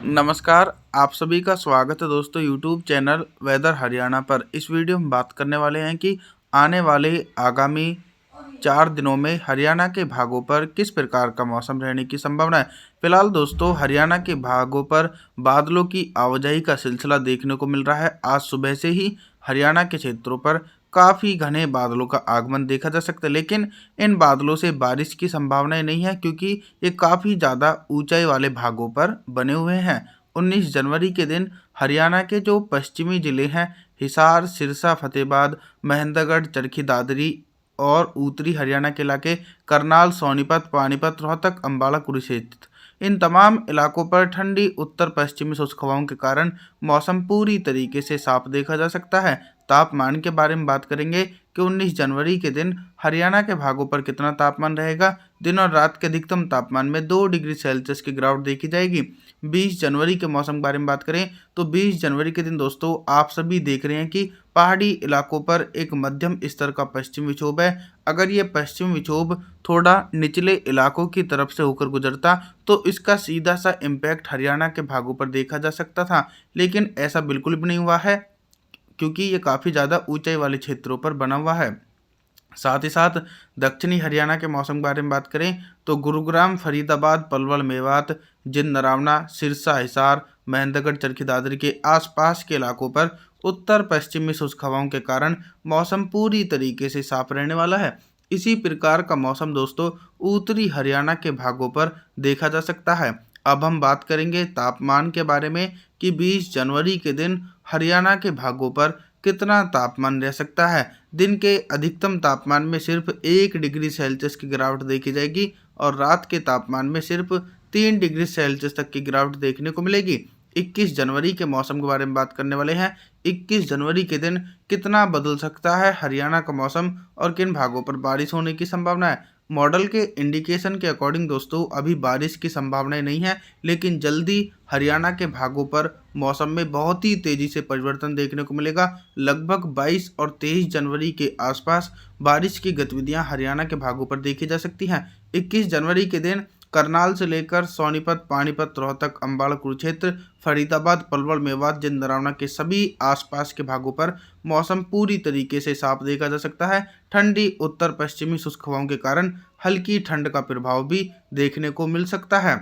नमस्कार, आप सभी का स्वागत है दोस्तों यूट्यूब चैनल वेदर हरियाणा पर। इस वीडियो में बात करने वाले हैं कि आने वाले आगामी 4 दिनों में हरियाणा के भागों पर किस प्रकार का मौसम रहने की संभावना है। फिलहाल दोस्तों हरियाणा के भागों पर बादलों की आवाजाही का सिलसिला देखने को मिल रहा है। आज सुबह से ही हरियाणा के क्षेत्रों पर काफ़ी घने बादलों का आगमन देखा जा सकता है, लेकिन इन बादलों से बारिश की संभावनाएं नहीं है क्योंकि ये काफ़ी ज़्यादा ऊंचाई वाले भागों पर बने हुए हैं। 19 जनवरी के दिन हरियाणा के जो पश्चिमी जिले हैं हिसार, सिरसा, फतेहाबाद, महेंद्रगढ़, चरखी दादरी और उत्तरी हरियाणा के इलाके करनाल, सोनीपत, पानीपत, रोहतक, अम्बाला, कुरुक्षेत्र, इन तमाम इलाकों पर ठंडी उत्तर पश्चिमी शुष्क हवाओं के कारण मौसम पूरी तरीके से साफ देखा जा सकता है। तापमान के बारे में बात करेंगे कि 19 जनवरी के दिन हरियाणा के भागों पर कितना तापमान रहेगा। दिन और रात के अधिकतम तापमान में 2 डिग्री सेल्सियस की गिरावट देखी जाएगी। 20 जनवरी के मौसम के बारे में बात करें तो 20 जनवरी के दिन दोस्तों आप सभी देख रहे हैं कि पहाड़ी इलाकों पर एक मध्यम स्तर का पश्चिमी विक्षोभ है। अगर ये पश्चिमी विक्षोभ थोड़ा निचले इलाकों की तरफ से होकर गुजरता तो इसका सीधा सा इम्पैक्ट हरियाणा के भागों पर देखा जा सकता था, लेकिन ऐसा बिल्कुल भी नहीं हुआ है क्योंकि ये काफ़ी ज़्यादा ऊंचाई वाले क्षेत्रों पर बना हुआ है। साथ ही साथ दक्षिणी हरियाणा के मौसम के बारे में बात करें तो गुरुग्राम, फरीदाबाद, पलवल, मेवात, जिंद, नरावना, सिरसा, हिसार, महेंद्रगढ़, चरखी दादरी के आसपास के इलाकों पर उत्तर पश्चिमी शुष्क हवाओं के कारण मौसम पूरी तरीके से साफ रहने वाला है। इसी प्रकार का मौसम दोस्तों उत्तरी हरियाणा के भागों पर देखा जा सकता है। अब हम बात करेंगे तापमान के बारे में कि 20 जनवरी के दिन हरियाणा के भागों पर कितना तापमान रह सकता है। दिन के अधिकतम तापमान में सिर्फ 1 डिग्री सेल्सियस की गिरावट देखी जाएगी और रात के तापमान में सिर्फ 3 डिग्री सेल्सियस तक की गिरावट देखने को मिलेगी। 21 जनवरी के मौसम के बारे में बात करने वाले हैं। 21 जनवरी के दिन कितना बदल सकता है हरियाणा का मौसम और किन भागों पर बारिश होने की संभावना है। मॉडल के इंडिकेशन के अकॉर्डिंग दोस्तों अभी बारिश की संभावनाएं नहीं है, लेकिन जल्दी हरियाणा के भागों पर मौसम में बहुत ही तेज़ी से परिवर्तन देखने को मिलेगा। लगभग 22 और 23 जनवरी के आसपास बारिश की गतिविधियां हरियाणा के भागों पर देखी जा सकती हैं। 21 जनवरी के दिन करनाल से लेकर सोनीपत, पानीपत, रोहतक, अम्बाला, कुरुक्षेत्र, फरीदाबाद, पलवल, मेवात, जिंद, नरावना के सभी आसपास के भागों पर मौसम पूरी तरीके से साफ देखा जा सकता है। ठंडी उत्तर पश्चिमी शुष्क हवाओं के कारण हल्की ठंड का प्रभाव भी देखने को मिल सकता है।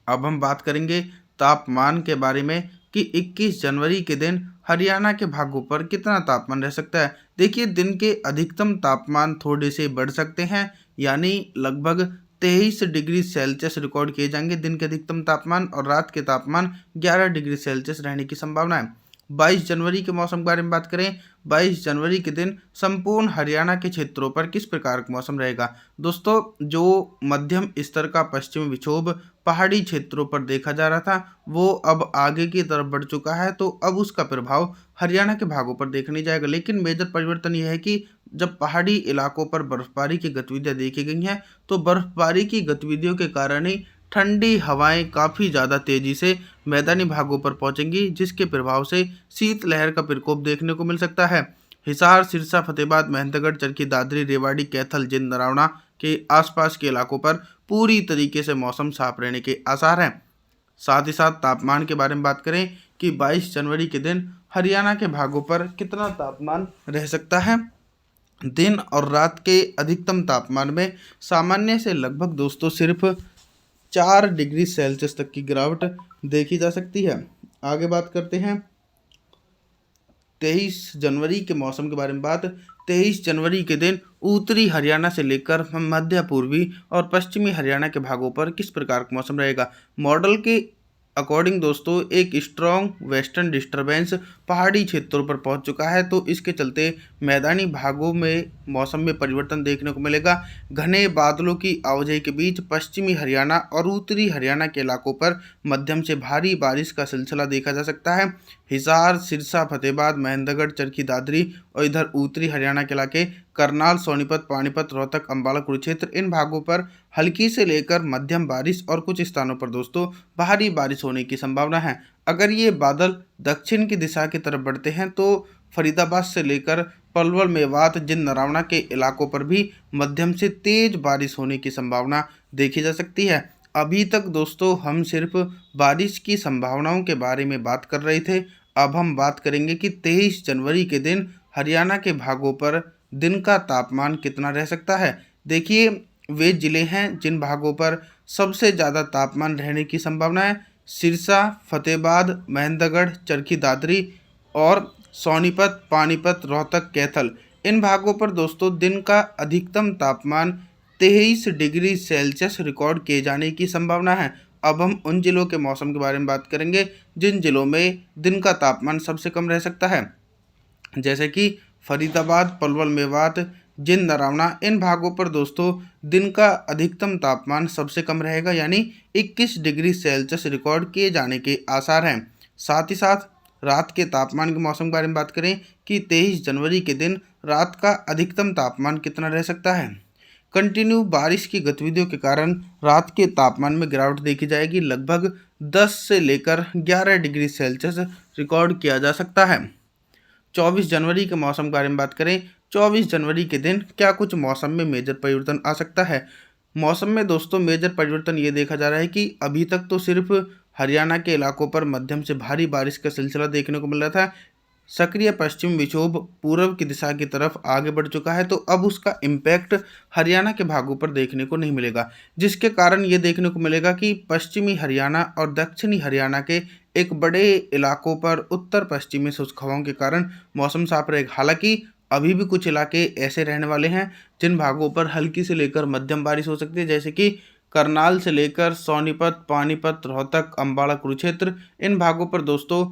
अब हम बात करेंगे तापमान के बारे में कि 21 जनवरी के दिन हरियाणा के भागों पर कितना तापमान रह सकता है। देखिए दिन के अधिकतम तापमान थोड़े से बढ़ सकते हैं, यानी लगभग 23 डिग्री सेल्सियस रिकॉर्ड किए जाएंगे दिन के अधिकतम तापमान और रात के तापमान 11 डिग्री सेल्सियस रहने की संभावना है। 22 जनवरी के मौसम के बारे में बात करें, 22 जनवरी के दिन संपूर्ण हरियाणा के क्षेत्रों पर किस प्रकार का मौसम रहेगा। दोस्तों जो मध्यम स्तर का पश्चिमी विक्षोभ पहाड़ी क्षेत्रों पर देखा जा रहा था वो अब आगे की तरफ बढ़ चुका है, तो अब उसका प्रभाव हरियाणा के भागों पर देखने जाएगा। लेकिन मेजर परिवर्तन यह है कि जब पहाड़ी इलाकों पर बर्फबारी की गतिविधियां देखी गई हैं तो बर्फबारी की गतिविधियों के कारण ही ठंडी हवाएं काफ़ी ज़्यादा तेज़ी से मैदानी भागों पर पहुंचेंगी, जिसके प्रभाव से शीतलहर का प्रकोप देखने को मिल सकता है। हिसार, सिरसा, फतेहाबाद, महेंद्रगढ़, चरखी दादरी, रेवाड़ी, कैथल, जिंद, नरावना के आसपास के इलाकों पर पूरी तरीके से मौसम साफ रहने के आसार हैं। साथ ही साथ तापमान के बारे में बात करें कि 22 जनवरी के दिन हरियाणा के भागों पर कितना तापमान रह सकता है। दिन और रात के अधिकतम तापमान में सामान्य से लगभग दोस्तों सिर्फ 4 डिग्री सेल्सियस तक की गिरावट देखी जा सकती है। आगे बात करते हैं 23 जनवरी के मौसम के बारे में बात। 23 जनवरी के दिन उत्तरी हरियाणा से लेकर मध्य पूर्वी और पश्चिमी हरियाणा के भागों पर किस प्रकार का मौसम रहेगा। मॉडल के अकॉर्डिंग दोस्तों एक स्ट्रॉन्ग वेस्टर्न डिस्टर्बेंस पहाड़ी क्षेत्रों पर पहुंच चुका है, तो इसके चलते मैदानी भागों में मौसम में परिवर्तन देखने को मिलेगा। घने बादलों की आवाजाही के बीच पश्चिमी हरियाणा और उत्तरी हरियाणा के इलाकों पर मध्यम से भारी बारिश का सिलसिला देखा जा सकता है। हिसार, सिरसा, फतेहाबाद, महेंद्रगढ़, चरखी दादरी और इधर उत्तरी हरियाणा के इलाके करनाल, सोनीपत, पानीपत, रोहतक, अम्बाला, कुरुक्षेत्र, इन भागों पर हल्की से लेकर मध्यम बारिश और कुछ स्थानों पर दोस्तों भारी बारिश होने की संभावना है। अगर ये बादल दक्षिण की दिशा की तरफ बढ़ते हैं तो फरीदाबाद से लेकर पलवल, मेवात, जिंद, नरावना के इलाकों पर भी मध्यम से तेज बारिश होने की संभावना देखी जा सकती है। अभी तक दोस्तों हम सिर्फ बारिश की संभावनाओं के बारे में बात कर रहे थे। अब हम बात करेंगे कि 23 जनवरी के दिन हरियाणा के भागों पर दिन का तापमान कितना रह सकता है। देखिए, वे ज़िले हैं जिन भागों पर सबसे ज़्यादा तापमान रहने की संभावना है। सिरसा, फतेहाबाद, महेंद्रगढ़, चरखी दादरी और सोनीपत, पानीपत, रोहतक, कैथल, इन भागों पर दोस्तों दिन का अधिकतम तापमान 23 डिग्री सेल्सियस रिकॉर्ड किए जाने की संभावना है। अब हम उन जिलों के मौसम के बारे में बात करेंगे जिन जिलों में दिन का तापमान सबसे कम रह सकता है, जैसे कि फरीदाबाद, पलवल, मेवात, जिंद, नरावना, इन भागों पर दोस्तों दिन का अधिकतम तापमान सबसे कम रहेगा, यानी 21 डिग्री सेल्सियस रिकॉर्ड किए जाने के आसार हैं। साथ ही साथ रात के तापमान के मौसम के बारे में बात करें कि 23 जनवरी के दिन रात का अधिकतम तापमान कितना रह सकता है। कंटिन्यू बारिश की गतिविधियों के कारण रात के तापमान में गिरावट देखी जाएगी। लगभग 10 से लेकर 11 डिग्री सेल्सियस रिकॉर्ड किया जा सकता है। 24 जनवरी के मौसम के बारे में बात करें, 24 जनवरी के दिन क्या कुछ मौसम में मेजर परिवर्तन आ सकता है। मौसम में दोस्तों मेजर परिवर्तन ये देखा जा रहा है कि अभी तक तो सिर्फ हरियाणा के इलाकों पर मध्यम से भारी बारिश का सिलसिला देखने को मिल रहा था। सक्रिय पश्चिम विक्षोभ पूर्व की दिशा की तरफ आगे बढ़ चुका है, तो अब उसका इम्पैक्ट हरियाणा के भागों पर देखने को नहीं मिलेगा, जिसके कारण ये देखने को मिलेगा कि पश्चिमी हरियाणा और दक्षिणी हरियाणा के एक बड़े इलाकों पर उत्तर पश्चिमी शुष्क हवाओं के कारण मौसम साफ रहेगा। हालांकि अभी भी कुछ इलाके ऐसे रहने वाले हैं जिन भागों पर हल्की से लेकर मध्यम बारिश हो सकती है, जैसे कि करनाल से लेकर सोनीपत, पानीपत, रोहतक, अम्बाड़ा, कुरुक्षेत्र, इन भागों पर दोस्तों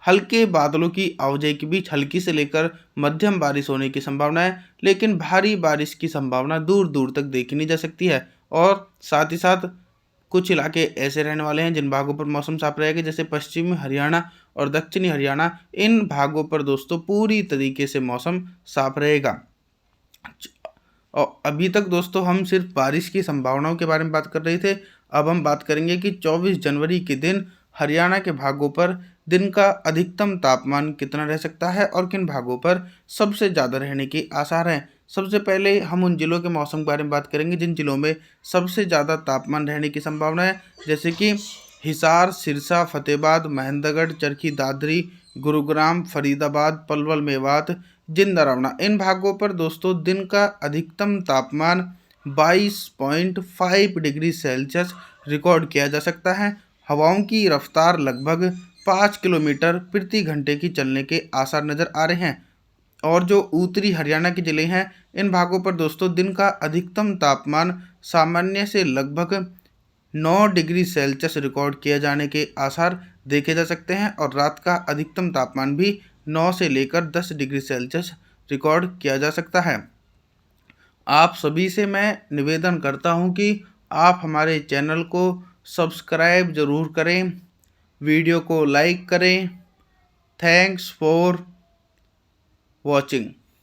हल्के बादलों की आवाजाही के बीच हल्की से लेकर मध्यम बारिश होने की संभावना है, लेकिन भारी बारिश की संभावना दूर दूर तक देखी नहीं जा सकती है। और साथ ही साथ कुछ इलाके ऐसे रहने वाले हैं जिन भागों पर मौसम साफ रहेगा, जैसे पश्चिमी हरियाणा और दक्षिणी हरियाणा, इन भागों पर दोस्तों पूरी तरीके से मौसम साफ रहेगा। और अभी तक दोस्तों हम सिर्फ बारिश की संभावनाओं के बारे में बात कर रहे थे। अब हम बात करेंगे कि 24 जनवरी के दिन हरियाणा के भागों पर दिन का अधिकतम तापमान कितना रह सकता है और किन भागों पर सबसे ज़्यादा रहने के आसार हैं। सबसे पहले हम उन जिलों के मौसम के बारे में बात करेंगे जिन जिलों में सबसे ज़्यादा तापमान रहने की संभावना है, जैसे कि हिसार, सिरसा, फतेहाबाद, महेंद्रगढ़, चरखी दादरी, गुरुग्राम, फरीदाबाद, पलवल, मेवात, जिंद, नरावना, इन भागों पर दोस्तों दिन का अधिकतम तापमान 22.5 डिग्री सेल्सियस रिकॉर्ड किया जा सकता है। हवाओं की रफ्तार लगभग 5 किलोमीटर प्रति घंटे की चलने के आसार नज़र आ रहे हैं। और जो उत्तरी हरियाणा के ज़िले हैं, इन भागों पर दोस्तों दिन का अधिकतम तापमान सामान्य से लगभग 9 डिग्री सेल्सियस रिकॉर्ड किए जाने के आसार देखे जा सकते हैं और रात का अधिकतम तापमान भी 9 से लेकर 10 डिग्री सेल्सियस रिकॉर्ड किया जा सकता है। आप सभी से मैं निवेदन करता हूं कि आप हमारे चैनल को सब्सक्राइब ज़रूर करें, वीडियो को लाइक करें। Thanks for watching.